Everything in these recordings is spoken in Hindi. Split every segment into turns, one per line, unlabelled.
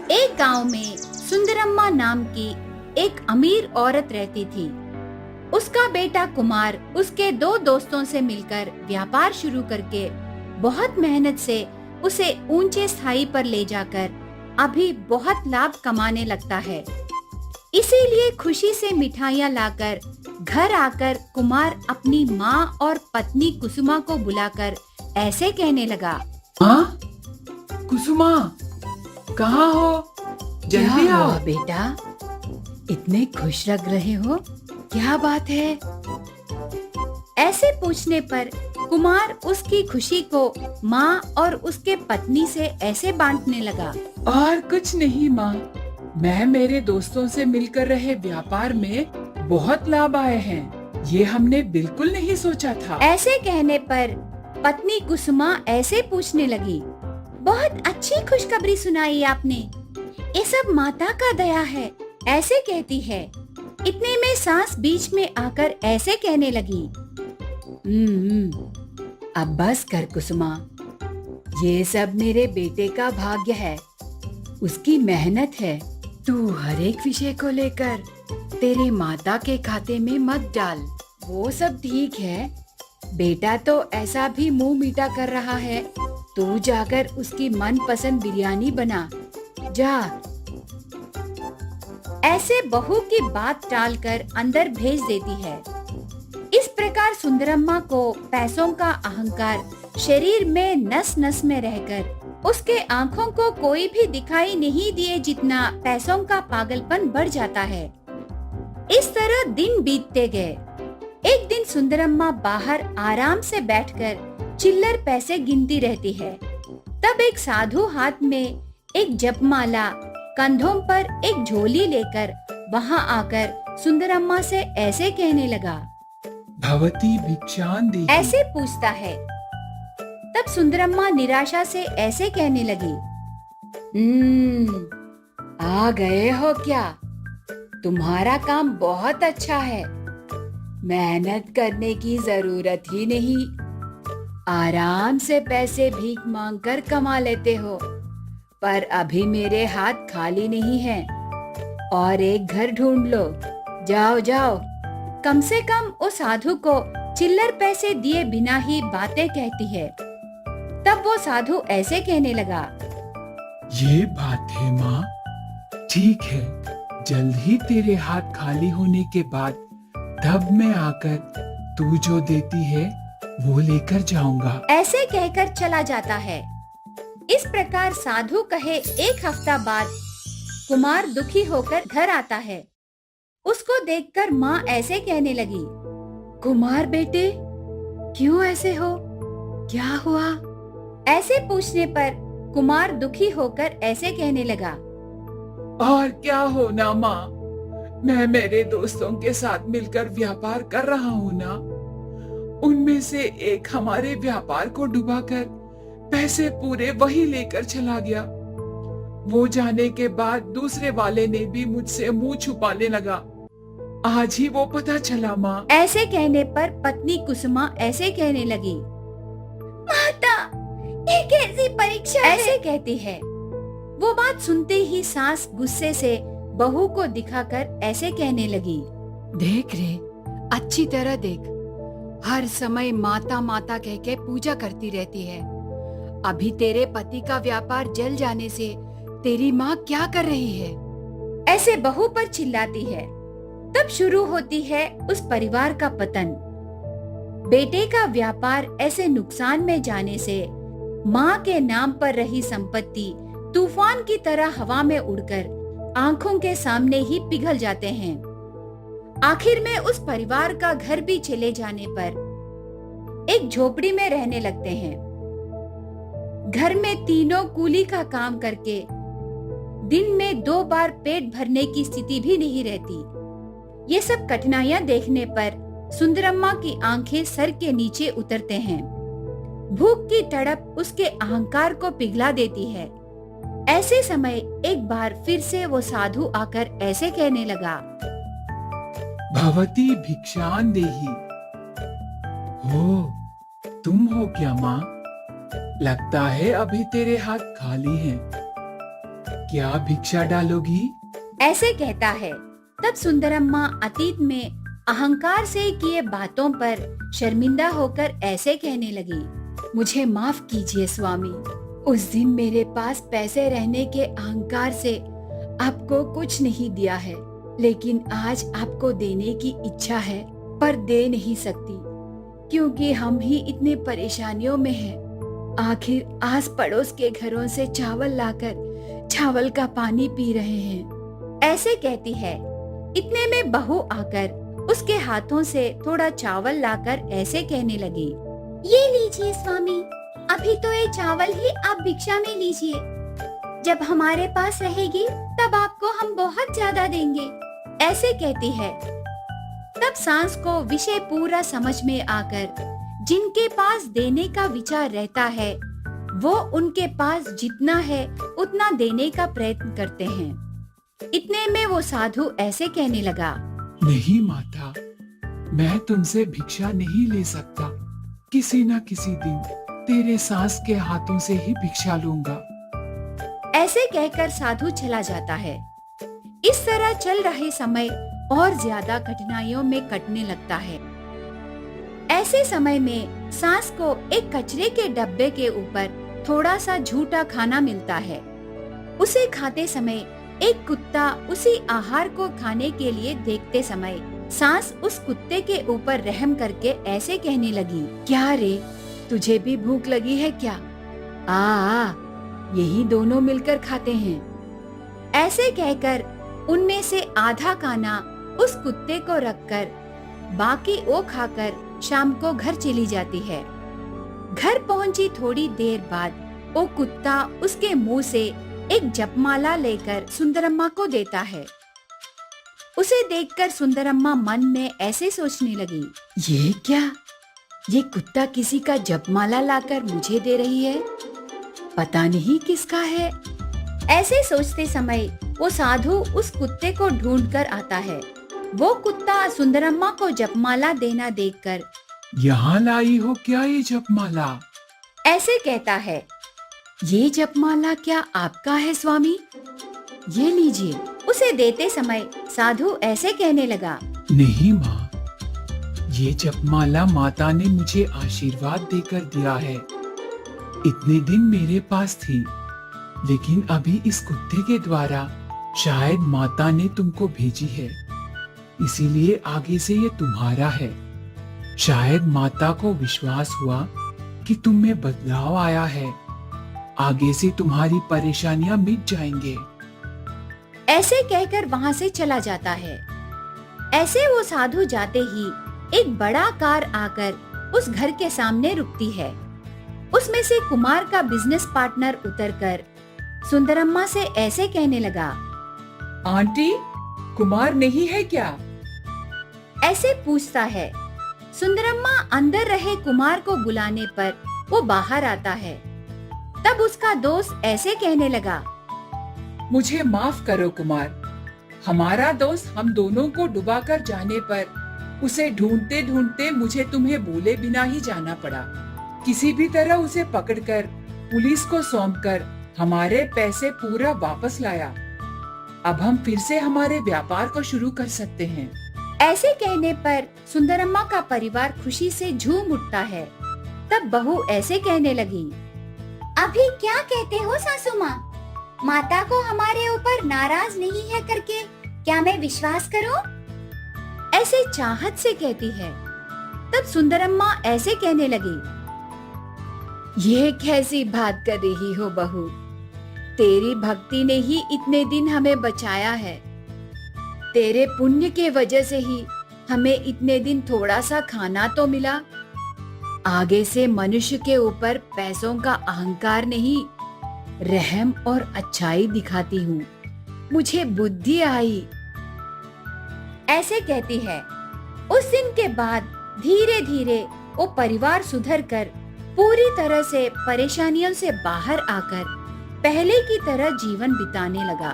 एक गांव में सुंदरम्मा नाम की एक अमीर औरत रहती थी। उसका बेटा कुमार उसके दो दोस्तों से मिलकर व्यापार शुरू करके बहुत मेहनत से उसे ऊंचे स्थाई पर ले जाकर अभी बहुत लाभ कमाने लगता है। इसीलिए खुशी से मिठाइयाँ लाकर घर आकर कुमार अपनी माँ और पत्नी कुसुमा को बुलाकर ऐसे कहने लगा।
हाँ, कुसुमा, कहाँ हो? जल्दी
क्या
आओ।
हुआ बेटा, इतने खुश लग रहे हो, क्या बात है? ऐसे पूछने पर कुमार उसकी खुशी को माँ और उसके पत्नी से ऐसे बांटने लगा।
और कुछ नहीं माँ, मैं मेरे दोस्तों से मिलकर रहे व्यापार में बहुत लाभ आए हैं। ये हमने बिल्कुल नहीं सोचा था।
ऐसे कहने पर पत्नी कुसुमा ऐसे पूछने लगी। बहुत अच्छी खुशखबरी सुनाई आपने, ये सब माता का दया है, ऐसे कहती है। इतने में सास बीच में आकर ऐसे कहने लगी। अब बस कर कुसुमा, ये सब मेरे बेटे का भाग्य है, उसकी मेहनत है। तू हर एक विषय को लेकर तेरे माता के खाते में मत डाल। वो सब ठीक है, बेटा तो ऐसा भी मुंह मीठा कर रहा है, तू जाकर उसकी मनपसंद बिरयानी बना, जा। ऐसे बहू की बात टालकर अंदर भेज देती है। इस प्रकार सुंदरम्मा को पैसों का अहंकार शरीर में नस नस में रहकर उसके आंखों को कोई भी दिखाई नहीं दिए जितना पैसों का पागलपन बढ़ जाता है। इस तरह दिन बीतते गए। एक दिन सुंदरम्मा बाहर आराम से बैठकर चिल्लर पैसे गिनती रहती है। तब एक साधु हाथ में एक जपमाला, कंधों पर एक झोली लेकर वहां आकर सुंदरम्मा से ऐसे कहने लगा।
भवती भिक्षान देहि।
ऐसे पूछता है। तब सुंदरम्मा निराशा से ऐसे कहने लगी। आ गए हो क्या? तुम्हारा काम बहुत अच्छा है, मेहनत करने की जरूरत ही नहीं, आराम से पैसे भीख मांगकर कमा लेते हो। पर अभी मेरे हाथ खाली नहीं हैं, और एक घर ढूंढ लो, जाओ जाओ। कम से कम उस साधु को चिल्लर पैसे दिए बिना ही बातें कहती है। तब वो साधु ऐसे कहने लगा।
ये बात है माँ, ठीक है, जल्द ही तेरे हाथ खाली होने के बाद तब मैं आकर तू जो देती है वो लेकर जाऊंगा।
ऐसे कहकर चला जाता है। इस प्रकार साधु कहे एक हफ्ता बाद कुमार दुखी होकर घर आता है। उसको देखकर माँ ऐसे कहने लगी। कुमार बेटे, क्यों ऐसे हो, क्या हुआ? ऐसे पूछने पर कुमार दुखी होकर ऐसे कहने लगा।
और क्या हो ना माँ, मैं मेरे दोस्तों के साथ मिलकर व्यापार कर रहा हूँ ना, उनमें से एक हमारे व्यापार को डुबाकर पैसे पूरे वही लेकर चला गया। वो जाने के बाद दूसरे वाले ने भी मुझसे मुंह छुपाने लगा। आज ही वो पता चला माँ।
ऐसे कहने पर पत्नी कुसुमा ऐसे कहने लगी। माता, ये कैसी परीक्षा है? ऐसे कहती है। वो बात सुनते ही सास गुस्से से बहू को दिखाकर ऐसे कहने लगी। देख रे, अच्छी तरह देख, हर समय माता माता कह के पूजा करती रहती है। अभी तेरे पति का व्यापार जल जाने से तेरी माँ क्या कर रही है? ऐसे बहू पर चिल्लाती है। तब शुरू होती है उस परिवार का पतन। बेटे का व्यापार ऐसे नुकसान में जाने से माँ के नाम पर रही संपत्ति तूफान की तरह हवा में उड़कर आंखों के सामने ही पिघल जाते हैं। आखिर में उस परिवार का घर भी चले जाने पर एक झोपड़ी में रहने लगते हैं। घर में तीनों कूली का काम करके दिन में 2 बार पेट भरने की स्थिति भी नहीं रहती। ये सब कठिनाइयां देखने पर सुंदरम्मा की आंखें सर के नीचे उतरते हैं। भूख की तड़प उसके अहंकार को पिघला देती है। ऐसे समय एक बार फिर से वो साधु आकर ऐसे कहने लगा।
भवती भिक्षान देहि। हो, तुम हो क्या माँ? लगता है अभी तेरे हाथ खाली हैं। क्या भिक्षा डालोगी?
ऐसे कहता है। तब सुंदरम्मा अतीत में अहंकार से किए बातों पर शर्मिंदा होकर ऐसे कहने लगी, मुझे माफ कीजिए स्वामी, उस दिन मेरे पास पैसे रहने के अहंकार से आपको कुछ नहीं दिया है, लेकिन आज आपको देने की इच्छा है पर दे नहीं सकती, क्योंकि हम ही इतने परेशानियों में हैं। आखिर आस पड़ोस के घरों से चावल लाकर चावल का पानी पी रहे हैं। ऐसे कहती है। इतने में बहू आकर उसके हाथों से थोड़ा चावल लाकर ऐसे कहने लगी, ये लीजिए स्वामी, अभी तो ये चावल ही आप भिक्षा में लीजिए, जब हमारे पास रहेगी तब आपको हम बहुत ज्यादा देंगे। ऐसे कहती है। तब सांस को विषय पूरा समझ में आकर जिनके पास देने का विचार रहता है वो उनके पास जितना है उतना देने का प्रयत्न करते हैं। इतने में वो साधु ऐसे कहने लगा,
नहीं माता, मैं तुमसे भिक्षा नहीं ले सकता, किसी न किसी दिन तेरे सास के हाथों से ही भिक्षा लूंगा।
ऐसे कहकर साधु चला जाता है। इस तरह चल रहे समय और ज्यादा कठिनाइयों में कटने लगता है। ऐसे समय में सांस को एक कचरे के डब्बे के ऊपर थोड़ा सा झूठा खाना मिलता है। उसे खाते समय एक कुत्ता उसी आहार को खाने के लिए देखते समय सांस उस कुत्ते के ऊपर रहम करके ऐसे कहने लगी, क्या रे, तुझे भी भूख लगी है क्या? आ, यही दोनों मिलकर खाते हैं। ऐसे कहकर उनमें से आधा खाना उस कुत्ते को रखकर बाकी वो खाकर शाम को घर चली जाती है। घर पहुंची थोड़ी देर बाद वो कुत्ता उसके मुंह से एक जपमाला लेकर सुंदरम्मा को देता है। उसे देखकर सुंदरम्मा मन में ऐसे सोचने लगी, ये क्या? ये कुत्ता किसी का जपमाला लाकर मुझे दे रही है, पता नहीं किसका है। ऐसे सोचते समय वो साधु उस कुत्ते को ढूंढ कर आता है। वो कुत्ता सुंदरम्मा को जपमाला देना देखकर,
यहाँ लाई हो क्या ये जपमाला?
ऐसे कहता है, ये जपमाला क्या आपका है स्वामी? ये लीजिए। उसे देते समय साधु ऐसे कहने लगा,
नहीं माँ, ये जपमाला माता ने मुझे आशीर्वाद देकर दिया है। इतने दिन मेरे पास थी, लेकिन अभी इस कुत्ते के द्वारा शायद माता ने तुमको भेजी है, इसीलिए आगे से ये तुम्हारा है। शायद माता को विश्वास हुआ कि तुम में बदलाव आया है, आगे से तुम्हारी परेशानियां मिट जाएंगे।
ऐसे कहकर वहाँ से चला जाता है। ऐसे वो साधु जाते ही एक बड़ा कार आकर उस घर के सामने रुकती है। उसमें से कुमार का बिजनेस पार्टनर उतरकर सुंदरम्मा से ऐसे कहने लगा,
आंटी, कुमार नहीं है क्या?
ऐसे पूछता है। सुंदरम्मा अंदर रहे कुमार को बुलाने पर वो बाहर आता है। तब उसका दोस्त ऐसे कहने लगा,
मुझे माफ करो कुमार, हमारा दोस्त हम दोनों को डुबा कर जाने पर उसे ढूंढते ढूंढते मुझे तुम्हें बोले बिना ही जाना पड़ा। किसी भी तरह उसे पकड़कर पुलिस को सौंपकर हमारे पैसे पूरा वापस लाया। अब हम फिर से हमारे व्यापार को शुरू कर सकते हैं।
ऐसे कहने पर सुंदरम्मा का परिवार खुशी से झूम उठता है। तब बहू ऐसे कहने लगी, अभी क्या कहते हो सासू माँ? माता को हमारे ऊपर नाराज नहीं है करके क्या मैं विश्वास करूं? ऐसे चाहत से कहती है। तब सुंदरम्मा ऐसे कहने लगी, ये कैसी बात कर रही हो बहू? तेरी भक्ति ने ही इतने दिन हमें बचाया है। तेरे पुण्य के वजह से ही हमें इतने दिन थोड़ा सा खाना तो मिला। आगे से मनुष्य के ऊपर पैसों का अहंकार नहीं, रहम और अच्छाई दिखाती हूँ। मुझे बुद्धि आई। ऐसे कहती है। उस दिन के बाद धीरे धीरे वो परिवार सुधर कर पूरी तरह से परेशानियों से बाहर आकर पहले की तरह जीवन बिताने लगा।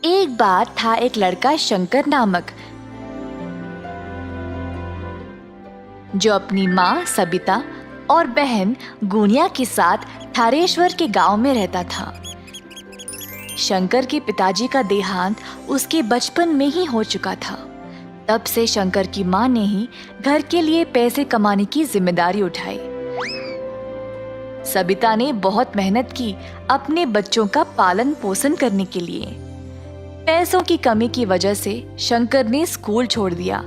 एक बार था एक लड़का शंकर नामक, जो अपनी माँ सबिता और बहन गुनिया के साथ थारेश्वर के गांव में रहता था। शंकर के पिताजी का देहांत उसके बचपन में ही हो चुका था। तब से शंकर की माँ ने ही घर के लिए पैसे कमाने की जिम्मेदारी उठाई। सबिता ने बहुत मेहनत की अपने बच्चों का पालन पोषण करने के लिए। पैसों की कमी की वजह से शंकर ने स्कूल छोड़ दिया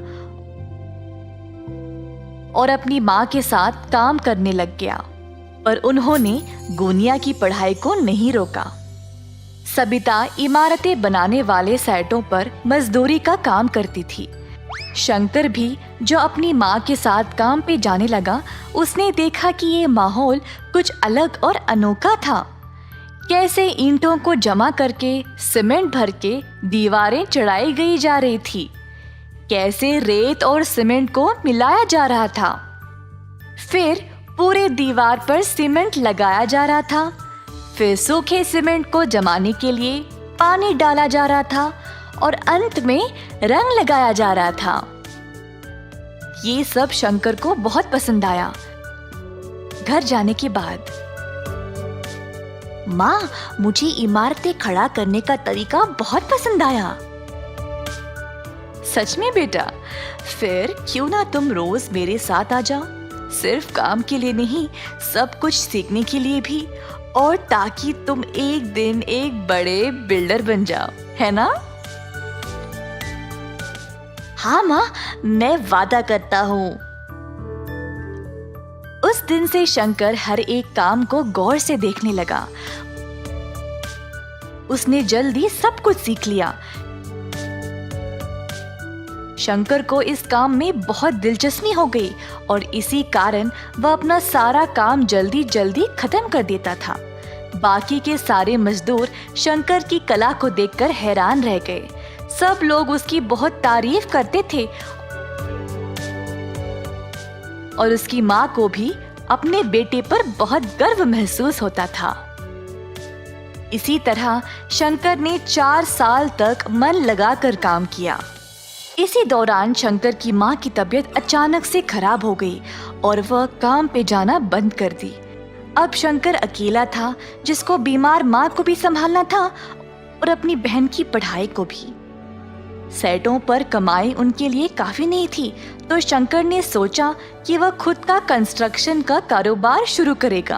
और अपनी माँ के साथ काम करने लग गया, पर उन्होंने गुनिया की पढ़ाई को नहीं रोका। सबिता इमारतें बनाने वाले साइटों पर मजदूरी का काम करती थी। शंकर भी जो अपनी माँ के साथ काम पे जाने लगा, उसने देखा कि ये माहौल कुछ अलग और अनोखा था। कैसे ईंटों को जमा करके सीमेंट भर के दीवारें चढ़ाई गई जा रही थी, कैसे रेत और सीमेंट को मिलाया जा रहा था, फिर पूरे दीवार पर सीमेंट लगाया जा रहा था, फिर सूखे सीमेंट को जमाने के लिए पानी डाला जा रहा था और अंत में रंग लगाया जा रहा था। ये सब शंकर को बहुत पसंद आया। घर जाने के बाद, माँ, मुझे इमारतें खड़ा करने का तरीका बहुत पसंद आया। सच में बेटा? फिर क्यों ना तुम रोज मेरे साथ आ जाओ, सिर्फ काम के लिए नहीं, सब कुछ सीखने के लिए भी, और ताकि तुम एक दिन एक बड़े बिल्डर बन जाओ, है ना? हाँ माँ, मैं वादा करता हूँ। उस दिन से शंकर हर एक काम को गौर से देखने लगा। उसने जल्दी सब कुछ सीख लिया। शंकर को इस काम में बहुत दिलचस्पी हो गई और इसी कारण वह अपना सारा काम जल्दी जल्दी खत्म कर देता था। बाकी के सारे मजदूर शंकर की कला को देखकर हैरान रह गए। सब लोग उसकी बहुत तारीफ करते थे और उसकी माँ को भी अपने बेटे पर बहुत गर्व महसूस होता था। इसी तरह शंकर ने 4 साल तक मन लगाकर काम किया। इसी दौरान शंकर की माँ की तबीयत अचानक से खराब हो गई और वह काम पे जाना बंद कर दी। अब शंकर अकेला था, जिसको बीमार माँ को भी संभालना था और अपनी बहन की पढ़ाई को भी। सेटों पर कमाई उनके लिए काफी नहीं थी, तो शंकर ने सोचा कि वह खुद का कंस्ट्रक्शन का कारोबार शुरू करेगा।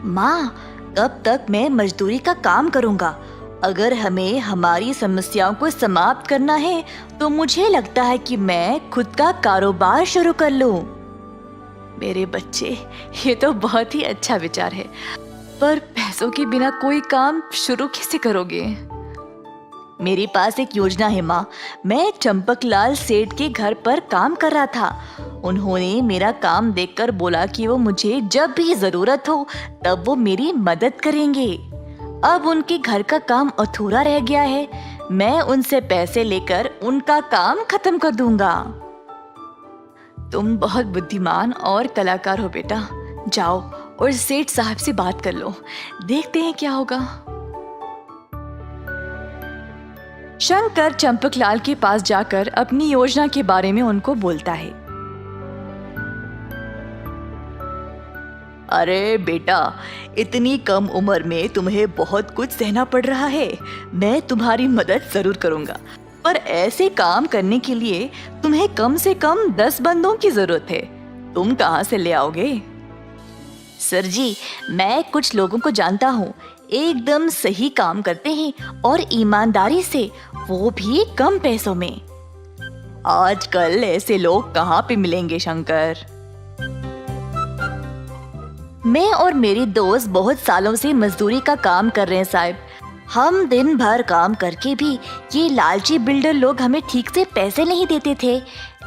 माँ, कब तक मैं मजदूरी का काम करूंगा? अगर हमें हमारी समस्याओं को समाप्त करना है तो मुझे लगता है कि मैं खुद का कारोबार शुरू कर लूं। मेरे बच्चे, ये तो बहुत ही अच्छा विचार है, पर पैसों के बिना कोई काम शुरू कैसे करोगे? मेरे पास एक योजना है माँ। मैं चंपकलाल सेठ के घर पर काम कर रहा था। उन्होंने मेरा काम देखकर बोला कि वो मुझे जब भी जरूरत हो तब वो मेरी मदद करेंगे। अब उनके घर का काम अधूरा रह गया है, मैं उनसे पैसे लेकर उनका काम खत्म कर दूंगा। तुम बहुत बुद्धिमान और कलाकार हो बेटा। जाओ और सेठ साहब से बात कर लो, देखते हैं क्या होगा। शंकर चंपकलाल के पास जाकर अपनी योजना के बारे में उनको बोलता है। अरे बेटा, इतनी कम उम्र में तुम्हें बहुत कुछ सहना पड़ रहा है। मैं तुम्हारी मदद जरूर करूंगा, पर ऐसे काम करने के लिए तुम्हें कम से कम 10 बंदों की जरूरत है। तुम कहाँ से ले आओगे? सर जी, मैं कुछ लोगों को जानता हूँ, एकदम सही काम करते हैं और ईमानदारी से, वो भी कम पैसों में। आजकल ऐसे लोग कहाँ पे मिलेंगे शंकर? मैं और मेरे दोस्त बहुत सालों से मजदूरी का काम कर रहे हैं साहब। हम दिन भर काम करके भी ये लालची बिल्डर लोग हमें ठीक से पैसे नहीं देते थे।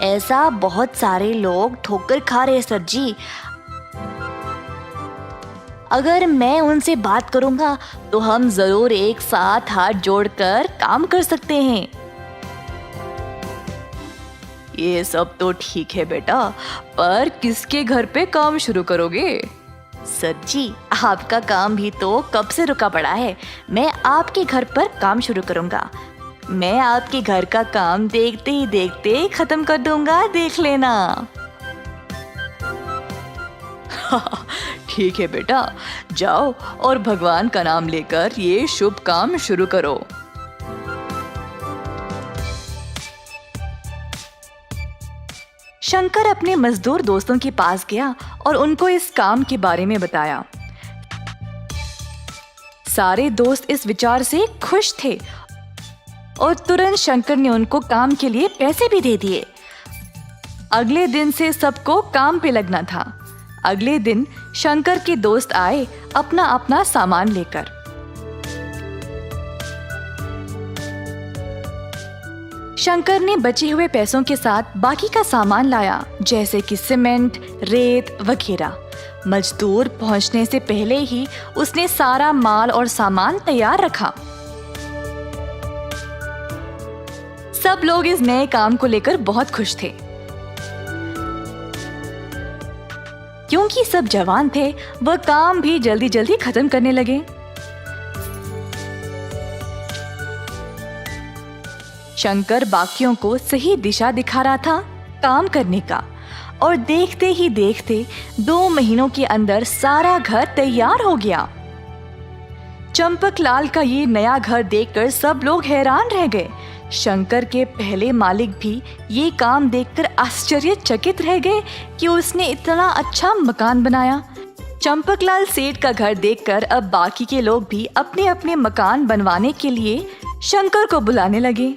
ऐसा बहुत सारे लोग ठोकर खा रहे हैं सर जी। अगर मैं उनसे बात करूंगा तो हम जरूर एक साथ हाथ जोड़कर काम कर सकते हैं। ये सब तो ठीक है बेटा, पर किसके घर पे काम शुरू करोगे? सर जी, आपका काम भी तो कब से रुका पड़ा है। मैं आपके घर पर काम शुरू करूंगा। मैं आपके घर का काम देखते ही देखते खत्म कर दूंगा, देख लेना। ठीक है बेटा, जाओ और भगवान का नाम लेकर ये शुभ काम शुरू करो। शंकर अपने मजदूर दोस्तों के पास गया और उनको इस काम के बारे में बताया। सारे दोस्त इस विचार से खुश थे और तुरंत शंकर ने उनको काम के लिए पैसे भी दे दिए। अगले दिन से सबको काम पे लगना था। अगले दिन शंकर के दोस्त आए अपना अपना सामान लेकर। शंकर ने बचे हुए पैसों के साथ बाकी का सामान लाया, जैसे कि सीमेंट, रेत वगैरह। मजदूर पहुंचने से पहले ही उसने सारा माल और सामान तैयार रखा। सब लोग इस नए काम को लेकर बहुत खुश थे। क्योंकि सब जवान थे, वह काम भी जल्दी जल्दी खत्म करने लगे। शंकर बाकियों को सही दिशा दिखा रहा था काम करने का, और देखते ही देखते 2 महीनों के अंदर सारा घर तैयार हो गया। चंपकलाल का ये नया घर देखकर सब लोग हैरान रह गए। शंकर के पहले मालिक भी ये काम देखकर आश्चर्यचकित रह गए कि उसने इतना अच्छा मकान बनाया। चंपकलाल सेठ का घर देखकर अब बाकी के लोग भी अपने अपने मकान बनवाने के लिए शंकर को बुलाने लगे।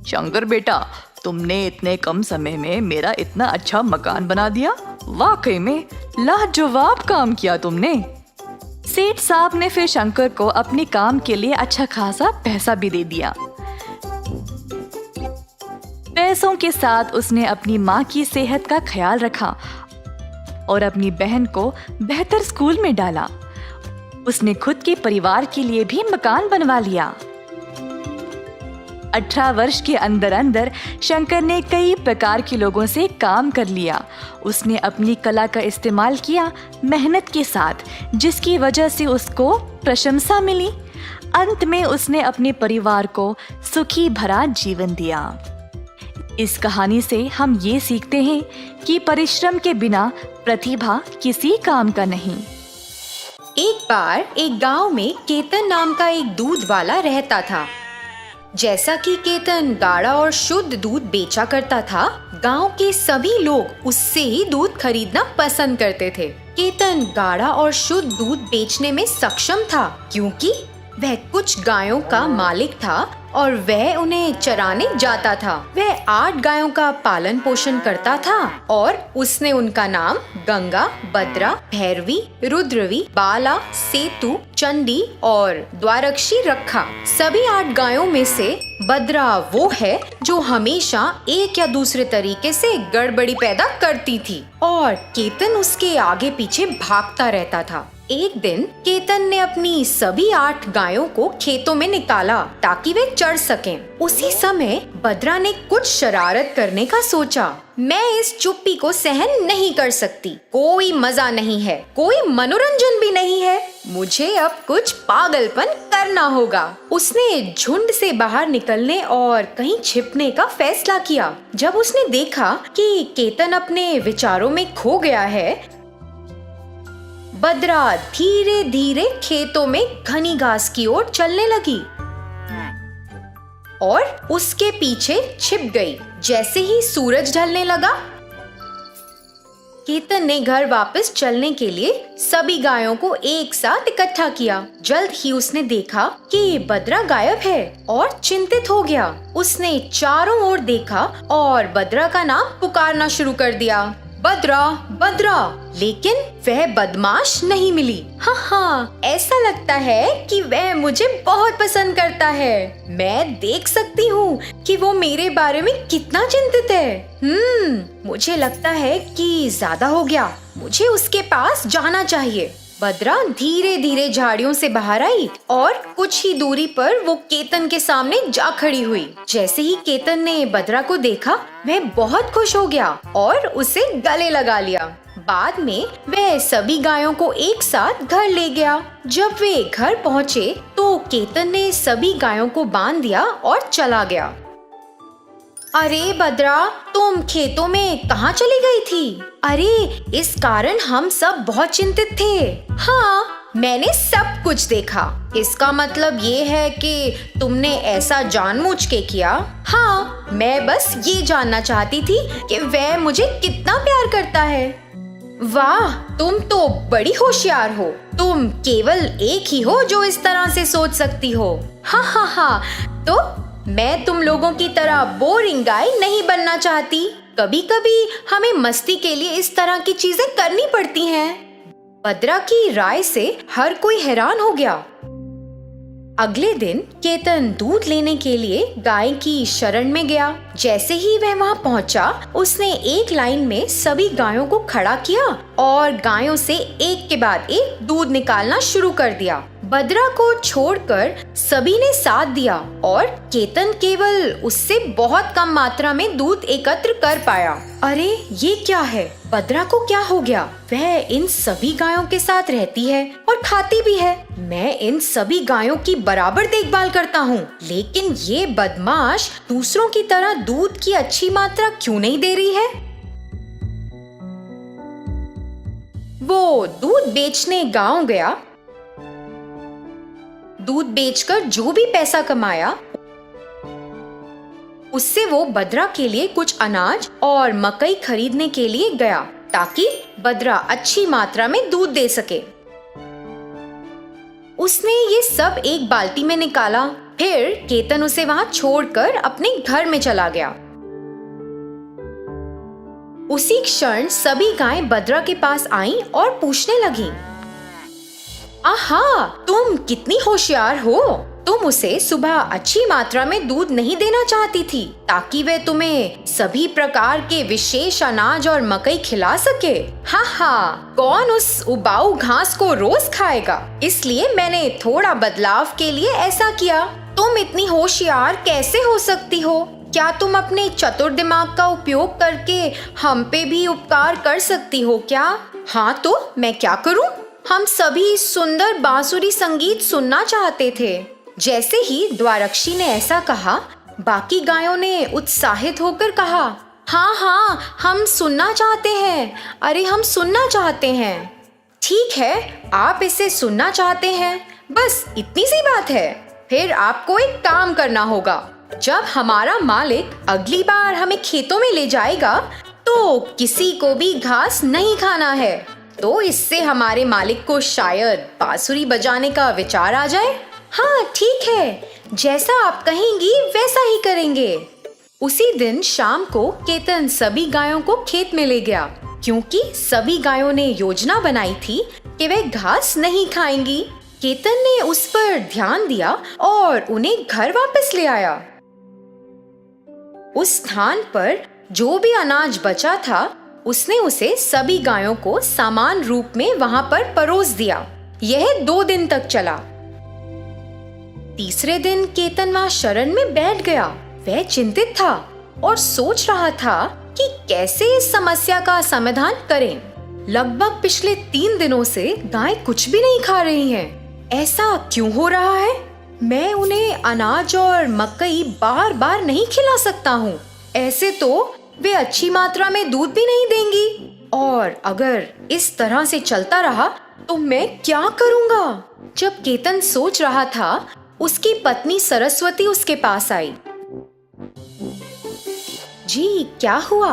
शंकर बेटा, तुमने इतने कम समय में मेरा इतना अच्छा मकान बना दिया। वाकई में लाजवाब काम किया तुमने। सेठ साहब ने फिर शंकर को अपने काम के लिए अच्छा खासा पैसा भी दे दिया। पैसों के साथ उसने अपनी माँ की सेहत का ख्याल रखा और अपनी बहन को बेहतर स्कूल में डाला। उसने खुद के परिवार के लिए भी मकान बनवा लिया। 18 वर्ष के अंदर अंदर शंकर ने कई प्रकार के लोगों से काम कर लिया। उसने अपनी कला का इस्तेमाल किया मेहनत के साथ, जिसकी वजह से उसको प्रशंसा मिली। अंत में उसने अपने परिवार को सुखी भरा जीवन दिया। इस कहानी से हम ये सीखते हैं कि परिश्रम के बिना प्रतिभा किसी काम का नहीं।
एक बार एक गांव में केतन नाम का एक दूध वाला रहता था। जैसा कि केतन गाढ़ा और शुद्ध दूध बेचा करता था, गांव के सभी लोग उससे ही दूध खरीदना पसंद करते थे। केतन गाढ़ा और शुद्ध दूध बेचने में सक्षम था, क्योंकि वह कुछ गायों का मालिक था और वह उन्हें चराने जाता था। वह 8 गायों का पालन पोषण करता था और उसने उनका नाम गंगा, भद्रा, भैरवी, रुद्रवी, बाला, सेतु, चंडी और द्वारक्षी रखा। सभी 8 गायों में से भद्रा वो है जो हमेशा एक या दूसरे तरीके से गड़बड़ी पैदा करती थी और केतन उसके आगे पीछे भागता रहता था। एक दिन केतन ने अपनी सभी 8 गायों को खेतों में निकाला ताकि वे चर सकें। उसी समय भद्रा ने कुछ शरारत करने का सोचा। मैं इस चुप्पी को सहन नहीं कर सकती। कोई मजा नहीं है, कोई मनोरंजन भी नहीं है। मुझे अब कुछ पागलपन करना होगा। उसने झुंड से बाहर निकलने और कहीं छिपने का फैसला किया। जब उसने देखा कि केतन अपने विचारों में खो गया है, भद्रा धीरे धीरे खेतों में घनी घास की ओर चलने लगी और उसके पीछे छिप गई। जैसे ही सूरज ढलने लगा, केतन ने घर वापस चलने के लिए सभी गायों को एक साथ इकट्ठा किया। जल्द ही उसने देखा कि भद्रा गायब है और चिंतित हो गया। उसने चारों ओर देखा और भद्रा का नाम पुकारना शुरू कर दिया, भद्रा, भद्रा। लेकिन वह बदमाश नहीं मिली। हाँ, ऐसा लगता है कि वह मुझे बहुत पसंद करता है। मैं देख सकती हूँ कि वो मेरे बारे में कितना चिंतित है। मुझे लगता है कि ज्यादा हो गया। मुझे उसके पास जाना चाहिए। भद्रा धीरे धीरे झाड़ियों से बाहर आई और कुछ ही दूरी पर वो केतन के सामने जा खड़ी हुई। जैसे ही केतन ने भद्रा को देखा, वह बहुत खुश हो गया और उसे गले लगा लिया। बाद में वह सभी गायों को एक साथ घर ले गया। जब वे घर पहुँचे तो केतन ने सभी गायों को बांध दिया और चला गया। अरे बद्रा, तुम खेतों में कहाँ चली गई थी? अरे इस कारण हम सब बहुत चिंतित थे। हाँ, मैंने सब कुछ देखा। इसका मतलब ये है कि तुमने ऐसा जानबूझ के किया? हाँ, मैं बस ये जानना चाहती थी कि वह मुझे कितना प्यार करता है। वाह, तुम तो बड़ी होशियार हो। तुम केवल एक ही हो जो इस तरह से सोच सकती हो। हाँ हाँ हाँ, तो मैं तुम लोगों की तरह बोरिंग गाय नहीं बनना चाहती। कभी कभी हमें मस्ती के लिए इस तरह की चीजें करनी पड़ती हैं। बद्रा की राय से हर कोई हैरान हो गया। अगले दिन केतन दूध लेने के लिए गाय की शरण में गया। जैसे ही वह वहां पहुंचा, उसने एक लाइन में सभी गायों को खड़ा किया और गायों से एक के बाद एक दूध निकालना शुरू कर दिया। बद्रा को छोड़कर सभी ने साथ दिया और केतन केवल उससे बहुत कम मात्रा में दूध एकत्र कर पाया। अरे ये क्या है? बद्रा को क्या हो गया? वह इन सभी गायों के साथ रहती है और खाती भी है। मैं इन सभी गायों की बराबर देखभाल करता हूँ, लेकिन ये बदमाश दूसरों की तरह दूध की अच्छी मात्रा क्यों नहीं दे रही है? वो दूध बेचने गांव गया। दूध बेचकर जो भी पैसा कमाया, उससे वो बद्रा के लिए कुछ अनाज और मकई खरीदने के लिए गया, ताकि बद्रा अच्छी मात्रा में दूध दे सके। उसने ये सब एक बाल्टी में निकाला। फिर केतन उसे वहां छोड़कर अपने घर में चला गया। उसी क्षण सभी गायें बद्रा के पास आईं और पूछने लगीं, आहा, तुम कितनी होशियार हो। तुम उसे सुबह अच्छी मात्रा में दूध नहीं देना चाहती थी, ताकि वह तुम्हें सभी प्रकार के विशेष अनाज और मकई खिला सके। हाँ हाँ, कौन उस उबाऊ घास को रोज खाएगा? इसलिए मैंने थोड़ा बदलाव के लिए ऐसा किया। तुम इतनी होशियार कैसे हो सकती हो? क्या तुम अपने चतुर दिमाग का उपयोग करके हम पे भी उपकार कर सकती हो क्या? हाँ, तो मैं क्या करूं? हम सभी सुंदर बांसुरी संगीत सुनना चाहते थे। जैसे ही द्वारक्षी ने ऐसा कहा, बाकी गायों ने उत्साहित होकर कहा, हाँ हाँ, हम सुनना चाहते हैं। अरे हम सुनना चाहते हैं। ठीक है, आप इसे सुनना चाहते हैं, बस इतनी सी बात है। फिर आपको एक काम करना होगा। जब हमारा मालिक अगली बार हमें खेतों में ले जाएगा, तो किसी को भी घास नहीं खाना है। तो इससे हमारे मालिक को शायद बांसुरी बजाने का विचार आ जाए। हाँ ठीक है, जैसा आप कहेंगी वैसा ही करेंगे। उसी दिन शाम को केतन सभी गायों को खेत में ले गया, क्योंकि सभी गायों ने योजना बनाई थी कि वे घास नहीं खाएंगी। केतन ने उस पर ध्यान दिया और उन्हें घर वापस ले आया। उस स्थान पर जो भी अनाज बचा था, उसने उसे सभी गायों को समान रूप में वहां पर परोस दिया। यह 2 दिन तक चला। तीसरे दिन केतन वहां शरण में बैठ गया। वह चिंतित था और सोच रहा था कि कैसे इस समस्या का समाधान करें। लगभग पिछले 3 दिनों से गाय कुछ भी नहीं खा रही हैं। ऐसा क्यों हो रहा है? मैं उन्हें अनाज और मकई बार बार नहीं खिला सकता हूँ। ऐसे तो वे अच्छी मात्रा में दूध भी नहीं देंगी, और अगर इस तरह से चलता रहा तो मैं क्या करूँगा? जब केतन सोच रहा था, उसकी पत्नी सरस्वती उसके पास आई। जी क्या हुआ?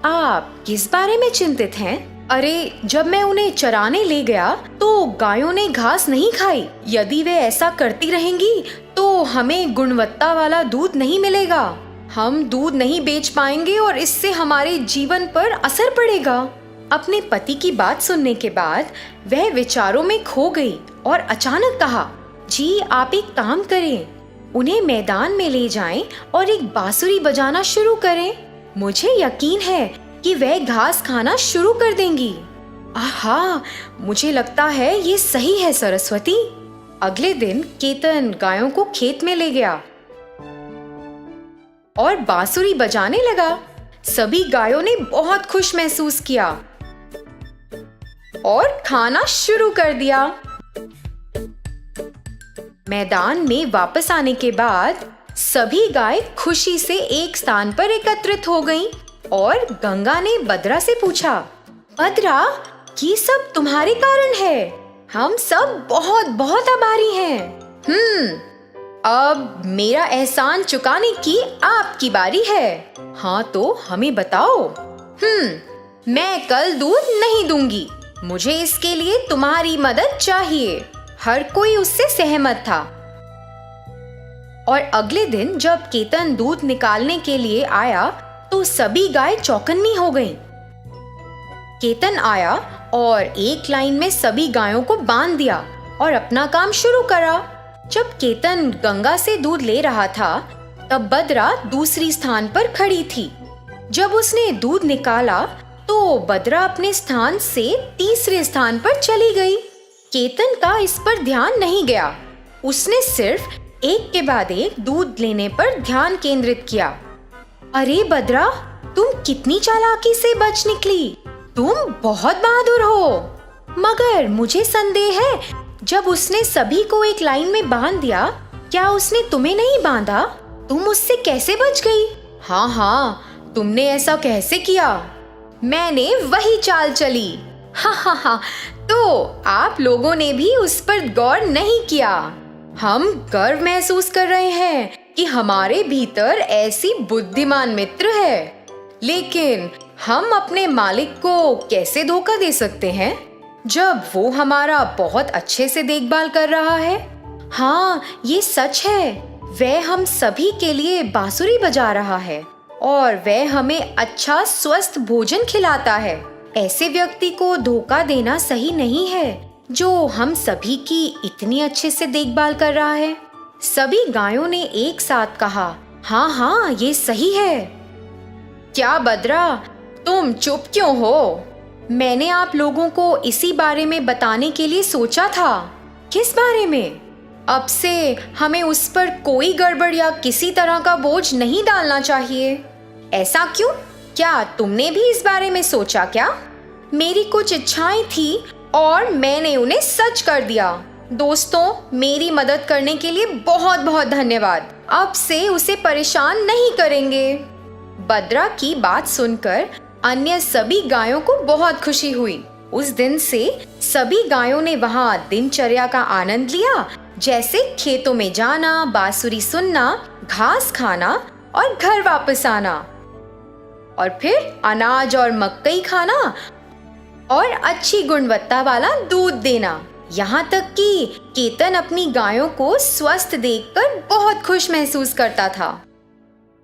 आप किस बारे में चिंतित हैं? अरे जब मैं उन्हें चराने ले गया तो गायों ने घास नहीं खाई। यदि वे ऐसा करती रहेंगी तो हमें गुणवत्ता वाला दूध नहीं मिलेगा। हम दूध नहीं बेच पाएंगे और इससे हमारे जीवन पर असर पड़ेगा। अपने पति की बात सुनने के बाद वह विचारों में खो गई और अचानक कहा, जी आप एक काम करें, उन्हें मैदान में ले जाएं और एक बांसुरी बजाना शुरू करें। मुझे यकीन है कि वह घास खाना शुरू कर देंगी। आहा, मुझे लगता है ये सही है सरस्वती। अगले दिन केतन गायों को खेत में ले गया और बांसुरी बजाने लगा। सभी गायों ने बहुत खुश महसूस किया और खाना शुरू कर दिया। मैदान में वापस आने के बाद सभी गाय खुशी से एक स्थान पर एकत्रित हो गईं और गंगा ने बद्रा से पूछा, बद्रा, ये सब तुम्हारे कारण है। हम सब बहुत बहुत आभारी हैं। अब मेरा एहसान चुकाने की आपकी बारी है। हाँ तो हमें बताओ। मैं कल दूध नहीं दूंगी। मुझे इसके लिए तुम्हारी मदद चाहिए। हर कोई उससे सहमत था। और अगले दिन जब केतन दूध निकालने के लिए आया तो सभी गाय चौकन्नी हो गईं। केतन आया और एक लाइन में सभी गायों को बांध दिया और अपना काम शुरू करा। जब केतन गंगा से दूध ले रहा था तब बद्रा दूसरी स्थान पर खड़ी थी। जब उसने दूध निकाला तो बद्रा अपने स्थान से तीसरे स्थान पर चली गई। केतन का इस पर ध्यान नहीं गया। उसने सिर्फ एक के बाद एक दूध लेने पर ध्यान केंद्रित किया। अरे बद्रा, तुम कितनी चालाकी से बच निकली। तुम बहुत बहादुर हो। मगर मुझे संदेह है, जब उसने सभी को एक लाइन में बांध दिया, क्या उसने तुम्हें नहीं बांधा? तुम उससे कैसे बच गई? हाँ, तुमने ऐसा कैसे किया? मैंने वही चाल चली। हाँ, तो आप लोगों ने भी उस पर गौर नहीं किया। हम गर्व महसूस कर रहे हैं कि हमारे भीतर ऐसी बुद्धिमान मित्र है। लेकिन हम अपने मालिक को कैसे धोखा दे सकते हैं जब वो हमारा बहुत अच्छे से देखभाल कर रहा है? हाँ, ये सच है। वह हम सभी के लिए बांसुरी बजा रहा है और वह हमें अच्छा स्वस्थ भोजन खिलाता है। ऐसे व्यक्ति को धोखा देना सही नहीं है जो हम सभी की इतनी अच्छे से देखभाल कर रहा है। सभी गायों ने एक साथ कहा, हाँ, ये सही है। क्या बद्रा, तुम चुप क्यों हो? मैंने आप लोगों को इसी बारे में बताने के लिए सोचा था। किस बारे में? अब से हमें उस पर कोई गड़बड़ या किसी तरह का बोझ नहीं डालना चाहिए। ऐसा क्यों? क्या तुमने भी इस बारे में सोचा क्या? मेरी कुछ इच्छाएं थी और मैंने उन्हें सच कर दिया। दोस्तों, मेरी मदद करने के लिए बहुत बहुत धन्यवाद। अब से उसे परेशान नहीं करेंगे। बद्रा की बात सुनकर अन्य सभी गायों को बहुत खुशी हुई। उस दिन से सभी गायों ने वहां दिनचर्या का आनंद लिया, जैसे खेतों में जाना, बांसुरी सुनना, घास खाना और घर वापस आना, और फिर अनाज और मकई खाना और अच्छी गुणवत्ता वाला दूध देना। यहाँ तक कि केतन अपनी गायों को स्वस्थ देखकर बहुत खुश महसूस करता था।